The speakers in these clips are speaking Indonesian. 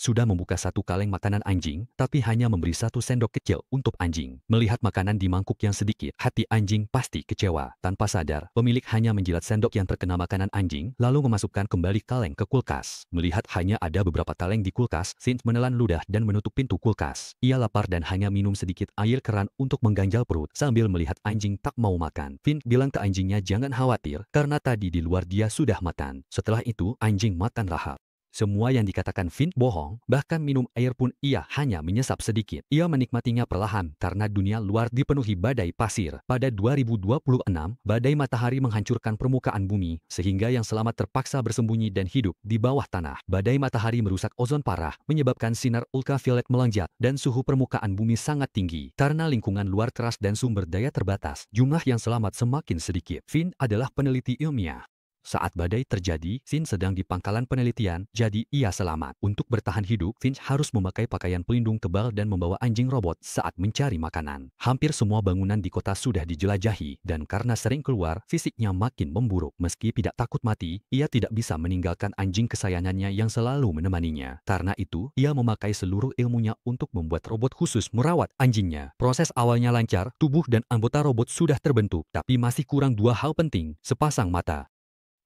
sudah membuka satu kaleng makanan anjing, tapi hanya memberi 1 sendok kecil untuk anjing. Melihat makanan di mangkuk yang sedikit, hati anjing pasti kecewa. Tanpa sadar, pemilik hanya menjilat sendok yang terkena makanan anjing, lalu memasukkan kembali kaleng ke kulkas. Melihat hanya ada beberapa kaleng di kulkas, Finch menelan ludah dan menutup pintu kulkas. Ia lapar dan hanya minum sedikit air keran untuk mengganjal perut sambil melihat anjing tak mau makan. Finch bilang ke anjingnya jangan khawatir, karena tadi di luar dia sudah makan. Setelah itu, anjing makan lahap. Semua yang dikatakan Finch bohong, bahkan minum air pun ia hanya menyesap sedikit. Ia menikmatinya perlahan karena dunia luar dipenuhi badai pasir. Pada 2026, badai matahari menghancurkan permukaan bumi, sehingga yang selamat terpaksa bersembunyi dan hidup di bawah tanah. Badai matahari merusak ozon parah, menyebabkan sinar ultraviolet melonjak, dan suhu permukaan bumi sangat tinggi. Karena lingkungan luar keras dan sumber daya terbatas, jumlah yang selamat semakin sedikit. Finch adalah peneliti ilmiah. Saat badai terjadi, Finch sedang di pangkalan penelitian, jadi ia selamat. Untuk bertahan hidup, Finch harus memakai pakaian pelindung tebal dan membawa anjing robot saat mencari makanan. Hampir semua bangunan di kota sudah dijelajahi, dan karena sering keluar, fisiknya makin memburuk. Meski tidak takut mati, ia tidak bisa meninggalkan anjing kesayangannya yang selalu menemaninya. Karena itu, ia memakai seluruh ilmunya untuk membuat robot khusus merawat anjingnya. Proses awalnya lancar, tubuh dan anggota robot sudah terbentuk, tapi masih kurang 2 hal penting, sepasang mata.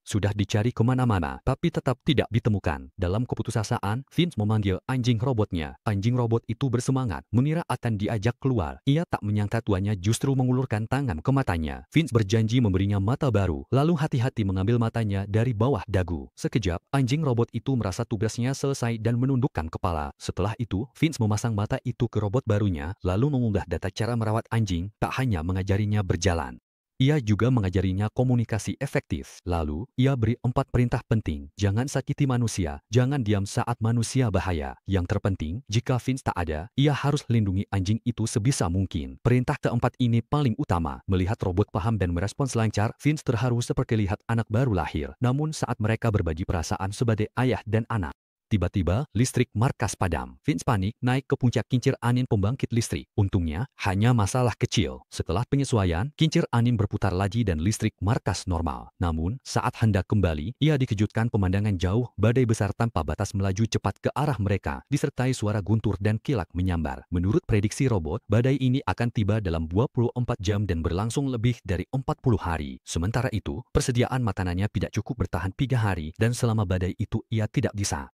Sudah dicari kemana-mana, tapi tetap tidak ditemukan. Dalam keputusasaan, Finch memanggil anjing robotnya. Anjing robot itu bersemangat, mengira akan diajak keluar. Ia tak menyangka tuannya justru mengulurkan tangan ke matanya. Finch berjanji memberinya mata baru, lalu hati-hati mengambil matanya dari bawah dagu. Sekejap, anjing robot itu merasa tugasnya selesai dan menundukkan kepala. Setelah itu, Finch memasang mata itu ke robot barunya, lalu mengunggah data cara merawat anjing, tak hanya mengajarinya berjalan. Ia juga mengajarinya komunikasi efektif. Lalu, ia beri 4 perintah penting. Jangan sakiti manusia, jangan diam saat manusia bahaya. Yang terpenting, jika Finch tak ada, ia harus lindungi anjing itu sebisa mungkin. Perintah keempat ini paling utama. Melihat robot paham dan merespons lancar, Finch terharu seperti lihat anak baru lahir. Namun saat mereka berbagi perasaan sebagai ayah dan anak, tiba-tiba, listrik markas padam. Finch panik, naik ke puncak kincir angin pembangkit listrik. Untungnya, hanya masalah kecil. Setelah penyesuaian, kincir angin berputar lagi dan listrik markas normal. Namun, saat hendak kembali, ia dikejutkan pemandangan jauh, badai besar tanpa batas melaju cepat ke arah mereka, disertai suara guntur dan kilat menyambar. Menurut prediksi robot, badai ini akan tiba dalam 24 jam dan berlangsung lebih dari 40 hari. Sementara itu, persediaan makanannya tidak cukup bertahan 3 hari, dan selama badai itu ia tidak bisa.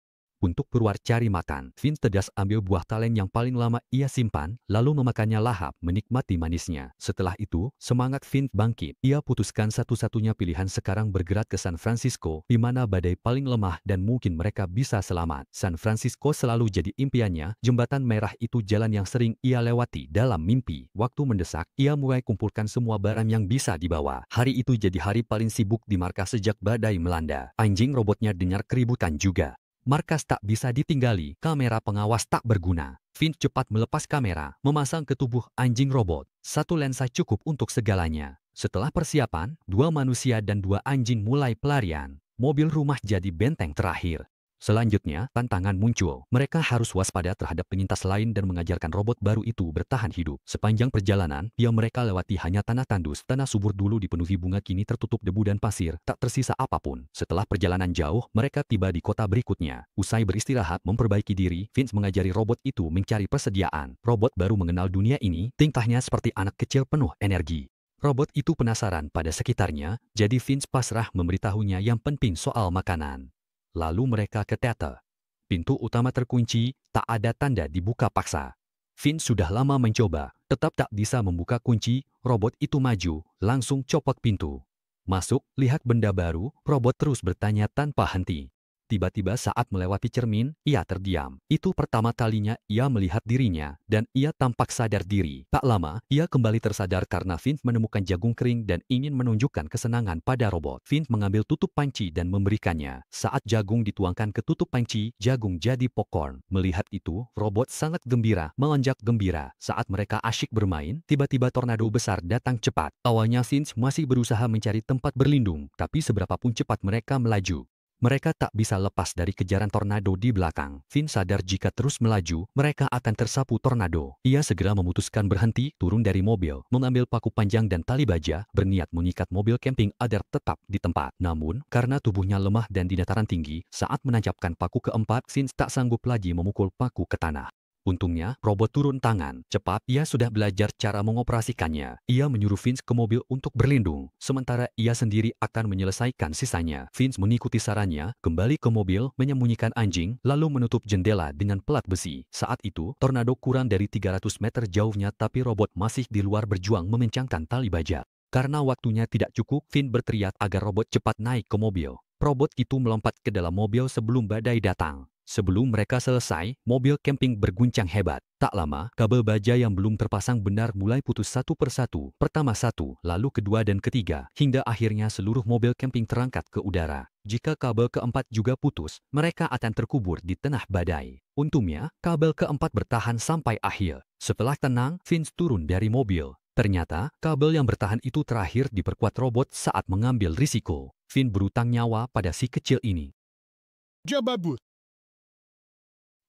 Untuk keluar cari makan, Finch tegas ambil buah talen yang paling lama ia simpan, lalu memakannya lahap, menikmati manisnya. Setelah itu, semangat Finch bangkit. Ia putuskan satu-satunya pilihan sekarang bergerak ke San Francisco, di mana badai paling lemah dan mungkin mereka bisa selamat. San Francisco selalu jadi impiannya, jembatan merah itu jalan yang sering ia lewati dalam mimpi. Waktu mendesak, ia mulai kumpulkan semua barang yang bisa dibawa. Hari itu jadi hari paling sibuk di markas sejak badai melanda. Anjing robotnya dengar keributan juga. Markas tak bisa ditinggali, kamera pengawas tak berguna. Finch cepat melepas kamera, memasang ke tubuh anjing robot. 1 lensa cukup untuk segalanya. Setelah persiapan, 2 manusia dan 2 anjing mulai pelarian. Mobil rumah jadi benteng terakhir. Selanjutnya, tantangan muncul. Mereka harus waspada terhadap penyintas lain dan mengajarkan robot baru itu bertahan hidup. Sepanjang perjalanan, yang mereka lewati hanya tanah tandus. Tanah subur dulu dipenuhi bunga kini tertutup debu dan pasir, tak tersisa apapun. Setelah perjalanan jauh, mereka tiba di kota berikutnya. Usai beristirahat memperbaiki diri, Finch mengajari robot itu mencari persediaan. Robot baru mengenal dunia ini, tingkahnya seperti anak kecil penuh energi. Robot itu penasaran pada sekitarnya, jadi Finch pasrah memberitahunya yang penting soal makanan. Lalu mereka ke teater. Pintu utama terkunci, tak ada tanda dibuka paksa. Finch sudah lama mencoba, tetap tak bisa membuka kunci. Robot itu maju, langsung copot pintu. Masuk, lihat benda baru, robot terus bertanya tanpa henti. Tiba-tiba saat melewati cermin, ia terdiam. Itu pertama kalinya ia melihat dirinya, dan ia tampak sadar diri. Tak lama, ia kembali tersadar karena Finch menemukan jagung kering dan ingin menunjukkan kesenangan pada robot. Finch mengambil tutup panci dan memberikannya. Saat jagung dituangkan ke tutup panci, jagung jadi popcorn. Melihat itu, robot sangat gembira, melonjak gembira. Saat mereka asyik bermain, tiba-tiba tornado besar datang cepat. Awalnya Finch masih berusaha mencari tempat berlindung, tapi seberapapun cepat mereka melaju, Mereka tak bisa lepas dari kejaran tornado di belakang. Finn sadar jika terus melaju, mereka akan tersapu tornado. Ia segera memutuskan berhenti, turun dari mobil, mengambil paku panjang dan tali baja, berniat mengikat mobil camping agar tetap di tempat. Namun, karena tubuhnya lemah dan di dataran tinggi, saat menancapkan paku keempat, Finn tak sanggup lagi memukul paku ke tanah. Untungnya, robot turun tangan. Cepat, ia sudah belajar cara mengoperasikannya. Ia menyuruh Vince ke mobil untuk berlindung, sementara ia sendiri akan menyelesaikan sisanya. Vince mengikuti sarannya, kembali ke mobil, menyembunyikan anjing, lalu menutup jendela dengan pelat besi. Saat itu, tornado kurang dari 300 meter jauhnya, tapi robot masih di luar berjuang memencangkan tali baja. Karena waktunya tidak cukup, Finn berteriak agar robot cepat naik ke mobil. Robot itu melompat ke dalam mobil sebelum badai datang. Sebelum mereka selesai, mobil camping berguncang hebat. Tak lama, kabel baja yang belum terpasang benar mulai putus satu persatu. Pertama satu, lalu kedua dan ketiga, hingga akhirnya seluruh mobil camping terangkat ke udara. Jika kabel keempat juga putus, mereka akan terkubur di tengah badai. Untungnya, kabel keempat bertahan sampai akhir. Setelah tenang, Vince turun dari mobil. Ternyata, kabel yang bertahan itu terakhir diperkuat robot saat mengambil risiko. Finn berutang nyawa pada si kecil ini. Jababut.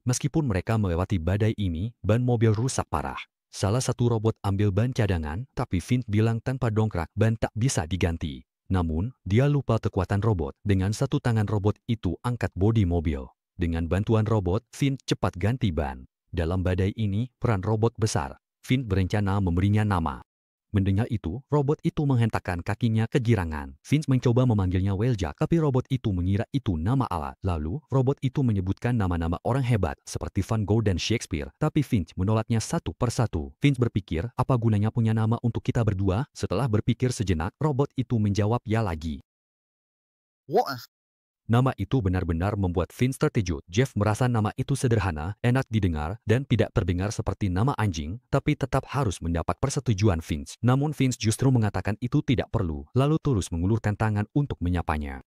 Meskipun mereka melewati badai ini, ban mobil rusak parah. Salah satu robot ambil ban cadangan, tapi Finn bilang tanpa dongkrak ban tak bisa diganti. Namun, dia lupa kekuatan robot. Dengan satu tangan robot itu angkat bodi mobil. Dengan bantuan robot, Finn cepat ganti ban. Dalam badai ini, peran robot besar. Finn berencana memberinya nama. Mendengar itu, robot itu menghentakkan kakinya kegirangan. Vince mencoba memanggilnya Wheeljack, tapi robot itu mengira itu nama alat. Lalu, robot itu menyebutkan nama-nama orang hebat seperti Van Gogh dan Shakespeare, tapi Vince menolaknya satu persatu. Vince berpikir, apa gunanya punya nama untuk kita berdua? Setelah berpikir sejenak, robot itu menjawab ya lagi. What? Nama itu benar-benar membuat Vince terkejut. Jeff merasa nama itu sederhana, enak didengar, dan tidak terdengar seperti nama anjing, tapi tetap harus mendapat persetujuan Vince. Namun Vince justru mengatakan itu tidak perlu, lalu terus mengulurkan tangan untuk menyapanya.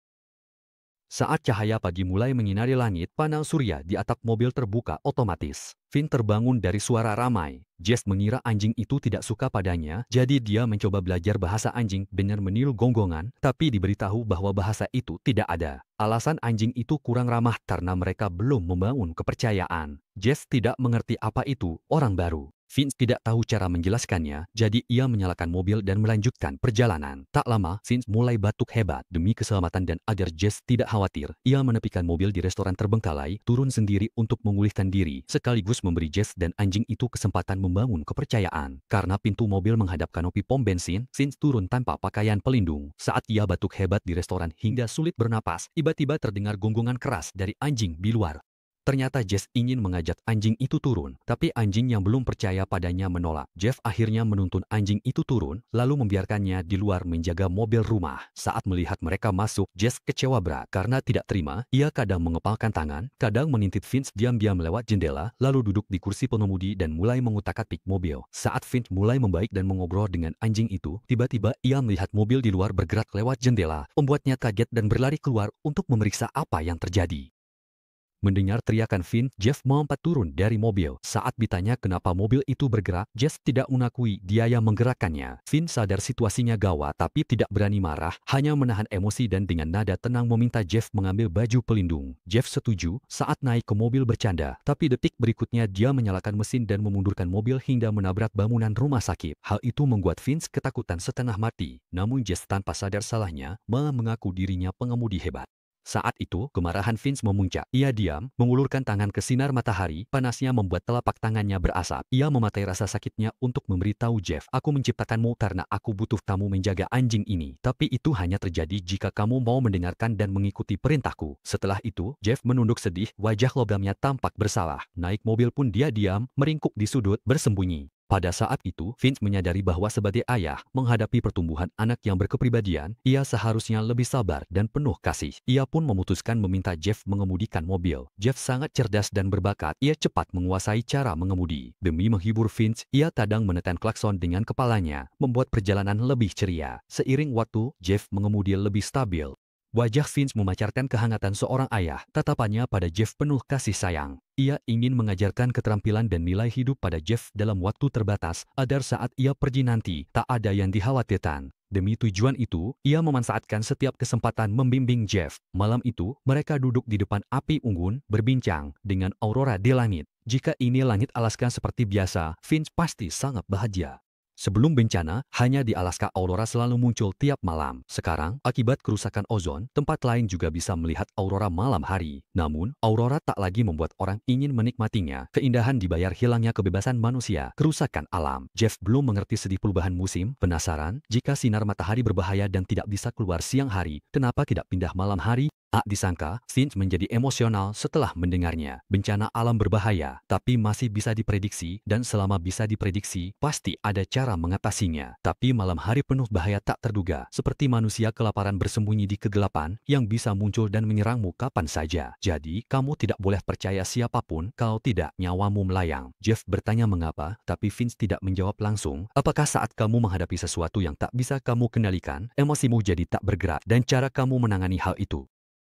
Saat cahaya pagi mulai menyinari langit, panel surya di atap mobil terbuka otomatis. Finn terbangun dari suara ramai. Jess mengira anjing itu tidak suka padanya, jadi dia mencoba belajar bahasa anjing dengan meniru gonggongan, tapi diberitahu bahwa bahasa itu tidak ada. Alasan anjing itu kurang ramah karena mereka belum membangun kepercayaan. Jess tidak mengerti apa itu orang baru. Vince tidak tahu cara menjelaskannya, jadi ia menyalakan mobil dan melanjutkan perjalanan. Tak lama, Vince mulai batuk hebat. Demi keselamatan dan agar Jess tidak khawatir, ia menepikan mobil di restoran terbengkalai, turun sendiri untuk memulihkan diri, sekaligus memberi Jess dan anjing itu kesempatan membangun kepercayaan. Karena pintu mobil menghadap kanopi pom bensin, Vince turun tanpa pakaian pelindung. Saat ia batuk hebat di restoran hingga sulit bernapas, tiba-tiba terdengar gonggongan keras dari anjing di luar. Ternyata Jess ingin mengajak anjing itu turun, tapi anjing yang belum percaya padanya menolak. Jeff akhirnya menuntun anjing itu turun, lalu membiarkannya di luar menjaga mobil rumah. Saat melihat mereka masuk, Jess kecewa berat karena tidak terima. Ia kadang mengepalkan tangan, kadang menintip Vince diam-diam lewat jendela, lalu duduk di kursi pengemudi dan mulai mengutak-atik mobil. Saat Vince mulai membaik dan mengobrol dengan anjing itu, tiba-tiba ia melihat mobil di luar bergerak lewat jendela, membuatnya kaget dan berlari keluar untuk memeriksa apa yang terjadi. Mendengar teriakan Finn, Jeff melompat turun dari mobil. Saat ditanya kenapa mobil itu bergerak, Jeff tidak mengakui dia yang menggerakkannya. Finn sadar situasinya gawat tapi tidak berani marah, hanya menahan emosi dan dengan nada tenang meminta Jeff mengambil baju pelindung. Jeff setuju saat naik ke mobil bercanda, tapi detik berikutnya dia menyalakan mesin dan memundurkan mobil hingga menabrak bangunan rumah sakit. Hal itu membuat Vince ketakutan setengah mati. Namun Jeff tanpa sadar salahnya, malah mengaku dirinya pengemudi hebat. Saat itu, kemarahan Vince memuncak. Ia diam, mengulurkan tangan ke sinar matahari, panasnya membuat telapak tangannya berasap. Ia mematai rasa sakitnya untuk memberitahu Jeff, aku menciptakanmu karena aku butuh kamu menjaga anjing ini. Tapi itu hanya terjadi jika kamu mau mendengarkan dan mengikuti perintahku. Setelah itu, Jeff menunduk sedih, wajah logamnya tampak bersalah. Naik mobil pun dia diam, meringkuk di sudut, bersembunyi. Pada saat itu, Vince menyadari bahwa sebagai ayah, menghadapi pertumbuhan anak yang berkepribadian, ia seharusnya lebih sabar dan penuh kasih. Ia pun memutuskan meminta Jeff mengemudikan mobil. Jeff sangat cerdas dan berbakat, ia cepat menguasai cara mengemudi. Demi menghibur Vince, ia kadang menekan klakson dengan kepalanya, membuat perjalanan lebih ceria. Seiring waktu, Jeff mengemudi lebih stabil. Wajah Vince memancarkan kehangatan seorang ayah, tatapannya pada Jeff penuh kasih sayang. Ia ingin mengajarkan keterampilan dan nilai hidup pada Jeff dalam waktu terbatas, agar saat ia pergi nanti, tak ada yang dikhawatirkan. Demi tujuan itu, ia memanfaatkan setiap kesempatan membimbing Jeff. Malam itu, mereka duduk di depan api unggun, berbincang dengan aurora di langit. Jika ini langit Alaska seperti biasa, Finch pasti sangat bahagia. Sebelum bencana, hanya di Alaska aurora selalu muncul tiap malam. Sekarang, akibat kerusakan ozon, tempat lain juga bisa melihat aurora malam hari. Namun, aurora tak lagi membuat orang ingin menikmatinya. Keindahan dibayar hilangnya kebebasan manusia, kerusakan alam. Jeff belum mengerti sedih perubahan musim. Penasaran, jika sinar matahari berbahaya dan tidak bisa keluar siang hari, kenapa tidak pindah malam hari? Tak disangka, Finch menjadi emosional setelah mendengarnya. Bencana alam berbahaya, tapi masih bisa diprediksi, dan selama bisa diprediksi, pasti ada cara mengatasinya. Tapi malam hari penuh bahaya tak terduga, seperti manusia kelaparan bersembunyi di kegelapan, yang bisa muncul dan menyerangmu kapan saja. Jadi, kamu tidak boleh percaya siapapun, kalau tidak, nyawamu melayang. Jeff bertanya mengapa, tapi Finch tidak menjawab langsung. Apakah saat kamu menghadapi sesuatu yang tak bisa kamu kendalikan, emosimu jadi tak bergerak, dan cara kamu menangani hal itu?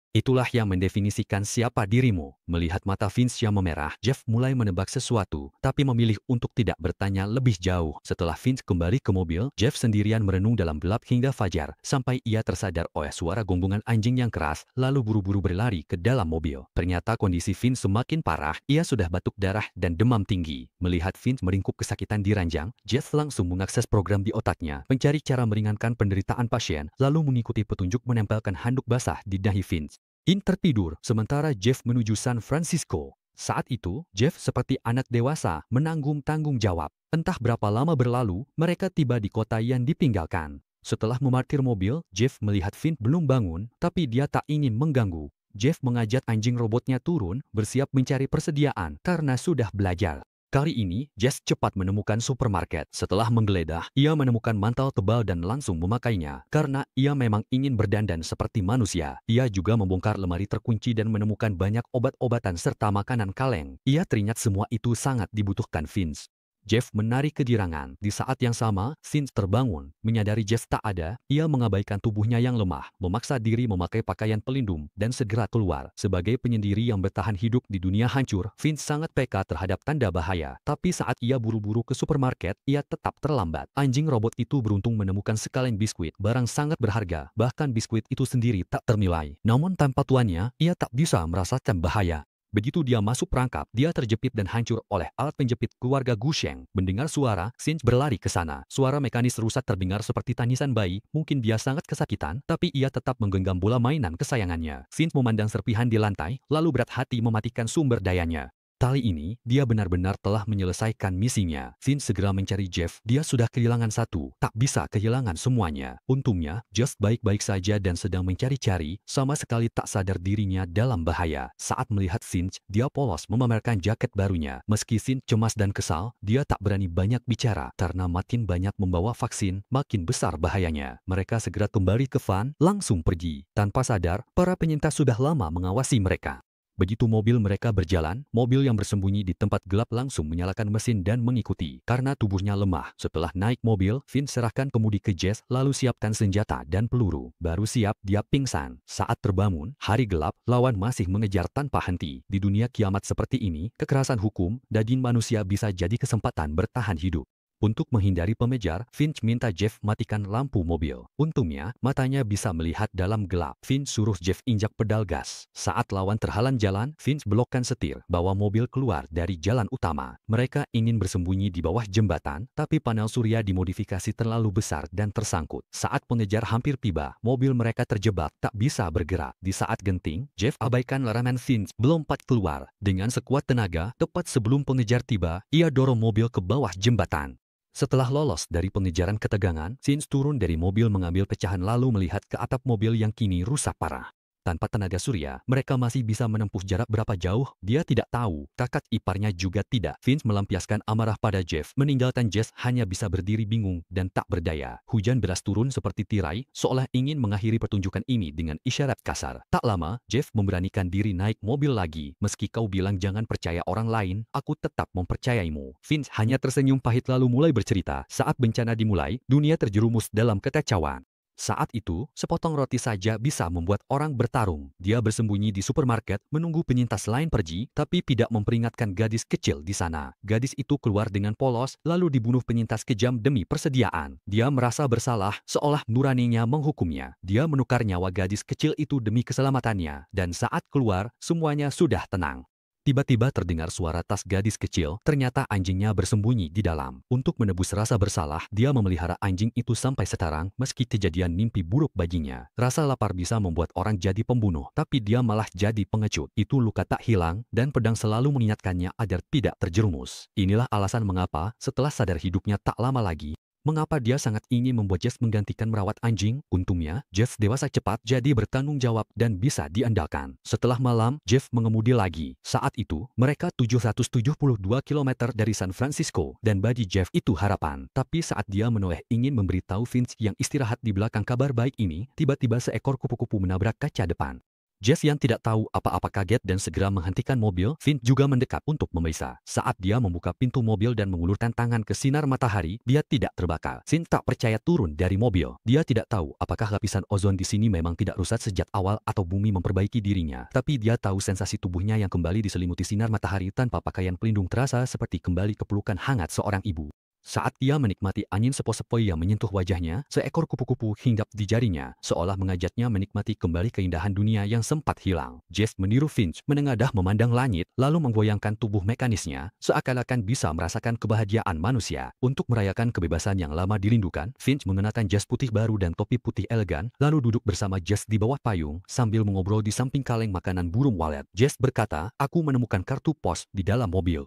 Itulah yang mendefinisikan siapa dirimu. Melihat mata Finch yang memerah, Jeff mulai menebak sesuatu, tapi memilih untuk tidak bertanya lebih jauh. Setelah Finch kembali ke mobil, Jeff sendirian merenung dalam gelap hingga fajar, sampai ia tersadar oleh suara gonggongan anjing yang keras, lalu buru-buru berlari ke dalam mobil. Ternyata kondisi Finch semakin parah, ia sudah batuk darah dan demam tinggi. Melihat Finch meringkuk kesakitan di ranjang, Jeff langsung mengakses program di otaknya, mencari cara meringankan penderitaan pasien, lalu mengikuti petunjuk menempelkan handuk basah di dahi Finch. Tertidur, sementara Jeff menuju San Francisco. Saat itu, Jeff seperti anak dewasa menanggung tanggung jawab. Entah berapa lama berlalu, mereka tiba di kota yang ditinggalkan. Setelah memarkir mobil, Jeff melihat Finch belum bangun, tapi dia tak ingin mengganggu. Jeff mengajak anjing robotnya turun, bersiap mencari persediaan karena sudah belajar. Kali ini, Jeff cepat menemukan supermarket. Setelah menggeledah, ia menemukan mantel tebal dan langsung memakainya, karena ia memang ingin berdandan seperti manusia. Ia juga membongkar lemari terkunci dan menemukan banyak obat-obatan serta makanan kaleng. Ia teringat semua itu sangat dibutuhkan Finch. Jeff menarik kegirangan. Di saat yang sama, Finch terbangun. Menyadari Jeff tak ada, ia mengabaikan tubuhnya yang lemah, memaksa diri memakai pakaian pelindung, dan segera keluar. Sebagai penyendiri yang bertahan hidup di dunia hancur, Finch sangat peka terhadap tanda bahaya. Tapi saat ia buru-buru ke supermarket, ia tetap terlambat. Anjing robot itu beruntung menemukan sekaleng biskuit, barang sangat berharga, bahkan biskuit itu sendiri tak ternilai. Namun tanpa tuannya, ia tak bisa merasakan bahaya. Begitu dia masuk perangkap, dia terjepit dan hancur oleh alat penjepit keluarga Gusheng. Mendengar suara, Finch berlari ke sana. Suara mekanis rusak terdengar seperti tangisan bayi, mungkin dia sangat kesakitan, tapi ia tetap menggenggam bola mainan kesayangannya. Finch memandang serpihan di lantai, lalu berat hati mematikan sumber dayanya. Kali ini, dia benar-benar telah menyelesaikan misinya. Finch segera mencari Jeff, dia sudah kehilangan satu, tak bisa kehilangan semuanya. Untungnya, Jeff baik-baik saja dan sedang mencari-cari, sama sekali tak sadar dirinya dalam bahaya. Saat melihat Finch, dia polos memamerkan jaket barunya. Meski Finch cemas dan kesal, dia tak berani banyak bicara, karena makin banyak membawa vaksin, makin besar bahayanya. Mereka segera kembali ke van, langsung pergi. Tanpa sadar, para penyintas sudah lama mengawasi mereka. Begitu mobil mereka berjalan, mobil yang bersembunyi di tempat gelap langsung menyalakan mesin dan mengikuti. Karena tubuhnya lemah, setelah naik mobil, Finch serahkan kemudi ke Jess, lalu siapkan senjata dan peluru. Baru siap, dia pingsan. Saat terbangun, hari gelap, lawan masih mengejar tanpa henti. Di dunia kiamat seperti ini, kekerasan hukum, daging manusia bisa jadi kesempatan bertahan hidup. Untuk menghindari pemejar, Finch minta Jeff matikan lampu mobil. Untungnya, matanya bisa melihat dalam gelap. Finch suruh Jeff injak pedal gas. Saat lawan terhalang jalan, Finch belokkan setir, bawa mobil keluar dari jalan utama. Mereka ingin bersembunyi di bawah jembatan, tapi panel surya dimodifikasi terlalu besar dan tersangkut. Saat pengejar hampir tiba, mobil mereka terjebak, tak bisa bergerak. Di saat genting, Jeff abaikan larangan Finch, melompat keluar. Dengan sekuat tenaga, tepat sebelum pengejar tiba, ia dorong mobil ke bawah jembatan. Setelah lolos dari pengejaran ketegangan, Finch turun dari mobil mengambil pecahan lalu melihat ke atap mobil yang kini rusak parah. Tanpa tenaga surya, mereka masih bisa menempuh jarak berapa jauh, dia tidak tahu, kakak iparnya juga tidak. Finch melampiaskan amarah pada Jeff, meninggalkan Jess hanya bisa berdiri bingung dan tak berdaya. Hujan deras turun seperti tirai, seolah ingin mengakhiri pertunjukan ini dengan isyarat kasar. Tak lama, Jeff memberanikan diri naik mobil lagi. Meski kau bilang jangan percaya orang lain, aku tetap mempercayaimu. Finch hanya tersenyum pahit lalu mulai bercerita. Saat bencana dimulai, dunia terjerumus dalam kekacauan. Saat itu, sepotong roti saja bisa membuat orang bertarung. Dia bersembunyi di supermarket, menunggu penyintas lain pergi, tapi tidak memperingatkan gadis kecil di sana. Gadis itu keluar dengan polos, lalu dibunuh penyintas kejam demi persediaan. Dia merasa bersalah, seolah nuraninya menghukumnya. Dia menukar nyawa gadis kecil itu demi keselamatannya, dan saat keluar, semuanya sudah tenang. Tiba-tiba terdengar suara tas gadis kecil, ternyata anjingnya bersembunyi di dalam. Untuk menebus rasa bersalah, dia memelihara anjing itu sampai sekarang, meski kejadian mimpi buruk baginya. Rasa lapar bisa membuat orang jadi pembunuh, tapi dia malah jadi pengecut. Itu luka tak hilang, dan pedang selalu mengingatkannya agar tidak terjerumus. Inilah alasan mengapa, setelah sadar hidupnya tak lama lagi, mengapa dia sangat ingin membuat Jess menggantikan merawat anjing. Untungnya, Jeff dewasa cepat jadi bertanggung jawab dan bisa diandalkan. Setelah malam, Jeff mengemudi lagi. Saat itu, mereka 772 km dari San Francisco, dan bagi Jeff itu harapan. Tapi saat dia menoleh ingin memberitahu Vince yang istirahat di belakang kabar baik ini, tiba-tiba seekor kupu-kupu menabrak kaca depan. Jess yang tidak tahu apa-apa kaget dan segera menghentikan mobil. Vince juga mendekat untuk memeriksa. Saat dia membuka pintu mobil dan mengulurkan tangan ke sinar matahari, dia tidak terbakar. Vince tak percaya turun dari mobil. Dia tidak tahu apakah lapisan ozon di sini memang tidak rusak sejak awal atau bumi memperbaiki dirinya. Tapi dia tahu sensasi tubuhnya yang kembali diselimuti sinar matahari tanpa pakaian pelindung terasa seperti kembali ke pelukan hangat seorang ibu. Saat ia menikmati angin sepoi-sepoi yang menyentuh wajahnya, seekor kupu-kupu hinggap di jarinya, seolah mengajaknya menikmati kembali keindahan dunia yang sempat hilang. Jess meniru Finch, menengadah memandang langit, lalu menggoyangkan tubuh mekanisnya, seakan-akan bisa merasakan kebahagiaan manusia. Untuk merayakan kebebasan yang lama dirindukan, Finch mengenakan jas putih baru dan topi putih elegan, lalu duduk bersama Jess di bawah payung, sambil mengobrol di samping kaleng makanan burung walet. Jess berkata, "Aku menemukan kartu pos di dalam mobil.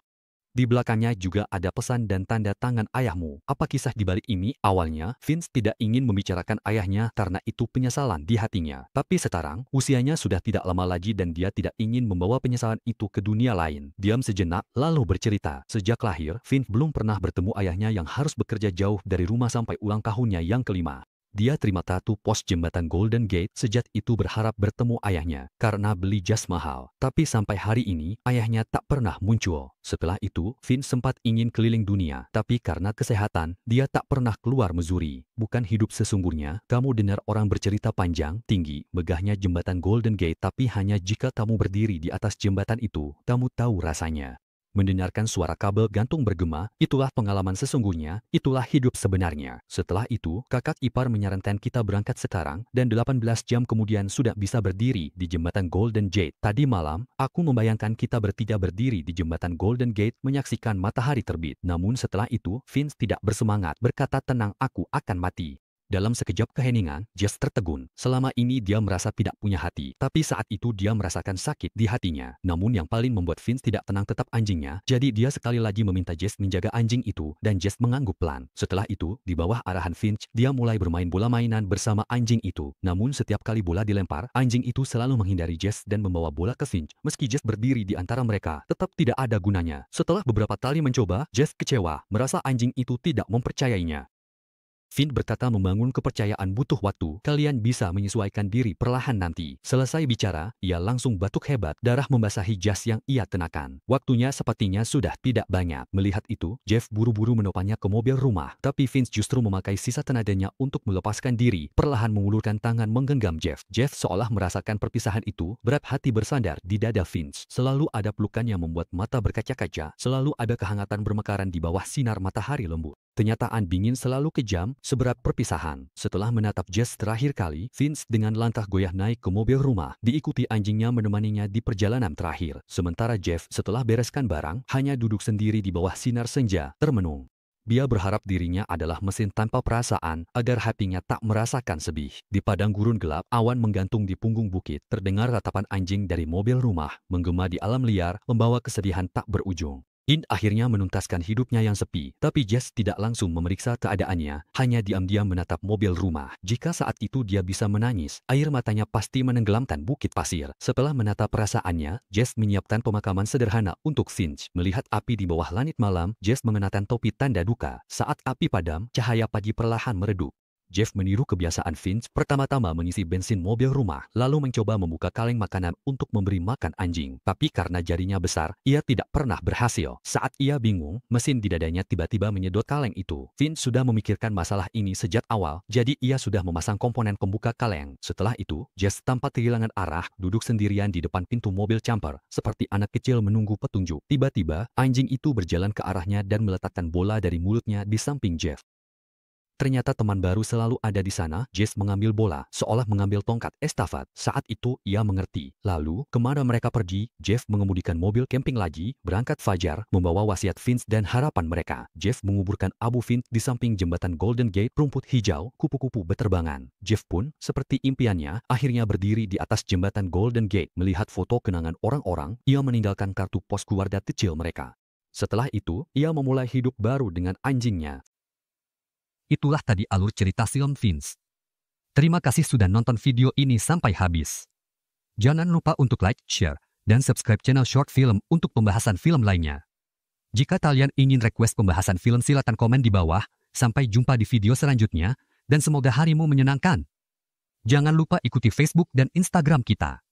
Di belakangnya juga ada pesan dan tanda tangan ayahmu. Apa kisah di balik ini?" Awalnya, Vince tidak ingin membicarakan ayahnya karena itu penyesalan di hatinya. Tapi sekarang, usianya sudah tidak lama lagi dan dia tidak ingin membawa penyesalan itu ke dunia lain. Diam sejenak, lalu bercerita. Sejak lahir, Vince belum pernah bertemu ayahnya yang harus bekerja jauh dari rumah sampai ulang tahunnya yang kelima. Dia terima tato pos jembatan Golden Gate, sejak itu berharap bertemu ayahnya karena beli jas mahal. Tapi sampai hari ini, ayahnya tak pernah muncul. Setelah itu, Vince sempat ingin keliling dunia, tapi karena kesehatan, dia tak pernah keluar Missouri. Bukan hidup sesungguhnya, kamu dengar orang bercerita panjang, tinggi, megahnya jembatan Golden Gate, tapi hanya jika kamu berdiri di atas jembatan itu, kamu tahu rasanya. Mendengarkan suara kabel gantung bergema, itulah pengalaman sesungguhnya, itulah hidup sebenarnya. Setelah itu, kakak ipar menyarankan kita berangkat sekarang, dan 18 jam kemudian sudah bisa berdiri di jembatan Golden Gate. Tadi malam, aku membayangkan kita bertiga berdiri di jembatan Golden Gate menyaksikan matahari terbit. Namun setelah itu, Vince tidak bersemangat, berkata, "Tenang, aku akan mati." Dalam sekejap keheningan, Jess tertegun. Selama ini dia merasa tidak punya hati, tapi saat itu dia merasakan sakit di hatinya. Namun yang paling membuat Vince tidak tenang tetap anjingnya, jadi dia sekali lagi meminta Jess menjaga anjing itu, dan Jess mengangguk pelan. Setelah itu, di bawah arahan Finch, dia mulai bermain bola mainan bersama anjing itu. Namun setiap kali bola dilempar, anjing itu selalu menghindari Jess dan membawa bola ke Finch. Meski Jess berdiri di antara mereka, tetap tidak ada gunanya. Setelah beberapa kali mencoba, Jess kecewa, merasa anjing itu tidak mempercayainya. Finch berkata, "Membangun kepercayaan butuh waktu, kalian bisa menyesuaikan diri perlahan nanti." Selesai bicara, ia langsung batuk hebat, darah membasahi jas yang ia kenakan. Waktunya sepertinya sudah tidak banyak. Melihat itu, Jeff buru-buru menopangnya ke mobil rumah, tapi Finch justru memakai sisa tenaganya untuk melepaskan diri, perlahan mengulurkan tangan menggenggam Jeff. Jeff seolah merasakan perpisahan itu, berat hati bersandar di dada Finch. Selalu ada pelukan yang membuat mata berkaca-kaca, selalu ada kehangatan bermekaran di bawah sinar matahari lembut. Kenyataan dingin selalu kejam, seberat perpisahan. Setelah menatap Jess terakhir kali, Vince dengan langkah goyah naik ke mobil rumah, diikuti anjingnya menemaninya di perjalanan terakhir. Sementara Jeff setelah bereskan barang, hanya duduk sendiri di bawah sinar senja, termenung. Dia berharap dirinya adalah mesin tanpa perasaan, agar hatinya tak merasakan sedih. Di padang gurun gelap, awan menggantung di punggung bukit, terdengar ratapan anjing dari mobil rumah, menggema di alam liar, membawa kesedihan tak berujung. In akhirnya menuntaskan hidupnya yang sepi, tapi Jess tidak langsung memeriksa keadaannya, hanya diam-diam menatap mobil rumah. Jika saat itu dia bisa menangis, air matanya pasti menenggelamkan bukit pasir. Setelah menatap perasaannya, Jess menyiapkan pemakaman sederhana untuk Finch. Melihat api di bawah langit malam, Jess mengenakan topi tanda duka. Saat api padam, cahaya pagi perlahan meredup. Jeff meniru kebiasaan Vince, pertama-tama mengisi bensin mobil rumah, lalu mencoba membuka kaleng makanan untuk memberi makan anjing. Tapi karena jarinya besar, ia tidak pernah berhasil. Saat ia bingung, mesin di dadanya tiba-tiba menyedot kaleng itu. Vince sudah memikirkan masalah ini sejak awal, jadi ia sudah memasang komponen pembuka kaleng. Setelah itu, Jeff tampak kehilangan arah, duduk sendirian di depan pintu mobil camper, seperti anak kecil menunggu petunjuk. Tiba-tiba, anjing itu berjalan ke arahnya dan meletakkan bola dari mulutnya di samping Jeff. Ternyata teman baru selalu ada di sana. Jeff mengambil bola, seolah mengambil tongkat estafet. Saat itu, ia mengerti. Lalu, kemana mereka pergi? Jeff mengemudikan mobil camping lagi, berangkat fajar, membawa wasiat Vince dan harapan mereka. Jeff menguburkan abu Vince di samping jembatan Golden Gate, rumput hijau, kupu-kupu berterbangan. Jeff pun, seperti impiannya, akhirnya berdiri di atas jembatan Golden Gate, melihat foto kenangan orang-orang. Ia meninggalkan kartu pos keluarga kecil mereka. Setelah itu, ia memulai hidup baru dengan anjingnya. Itulah tadi alur cerita film Vince. Terima kasih sudah nonton video ini sampai habis. Jangan lupa untuk like, share, dan subscribe channel Short Film untuk pembahasan film lainnya. Jika kalian ingin request pembahasan film silakan komen di bawah. Sampai jumpa di video selanjutnya, dan semoga harimu menyenangkan. Jangan lupa ikuti Facebook dan Instagram kita.